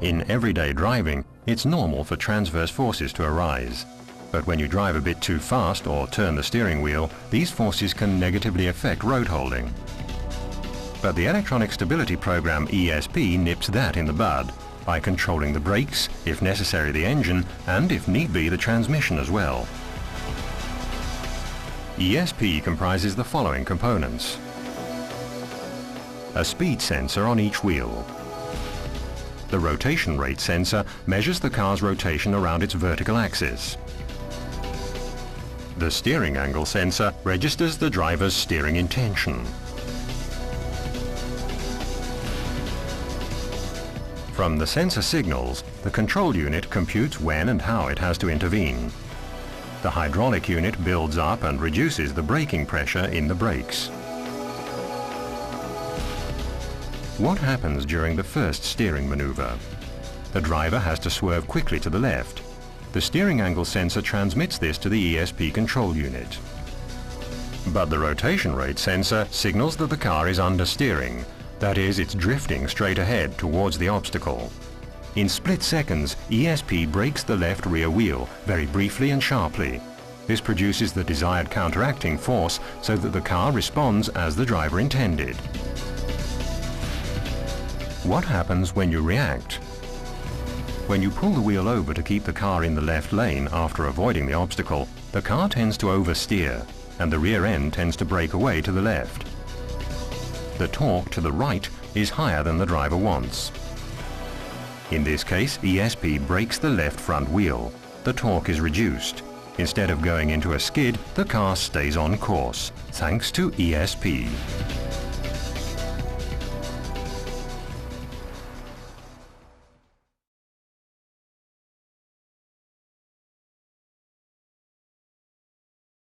In everyday driving, it's normal for transverse forces to arise. But when you drive a bit too fast or turn the steering wheel, these forces can negatively affect road holding. But the electronic stability program ESP nips that in the bud by controlling the brakes, if necessary the engine, and if need be the transmission as well. ESP comprises the following components: a speed sensor on each wheel. The rotation rate sensor measures the car's rotation around its vertical axis. The steering angle sensor registers the driver's steering intention. From the sensor signals, the control unit computes when and how it has to intervene. The hydraulic unit builds up and reduces the braking pressure in the brakes. What happens during the first steering maneuver? The driver has to swerve quickly to the left. The steering angle sensor transmits this to the ESP control unit. But the rotation rate sensor signals that the car is understeering. That is, it's drifting straight ahead towards the obstacle. In split seconds, ESP brakes the left rear wheel, very briefly and sharply. This produces the desired counteracting force so that the car responds as the driver intended. What happens when you react? When you pull the wheel over to keep the car in the left lane after avoiding the obstacle, the car tends to oversteer and the rear end tends to break away to the left. The torque to the right is higher than the driver wants. In this case, ESP brakes the left front wheel. The torque is reduced. Instead of going into a skid, the car stays on course, thanks to ESP.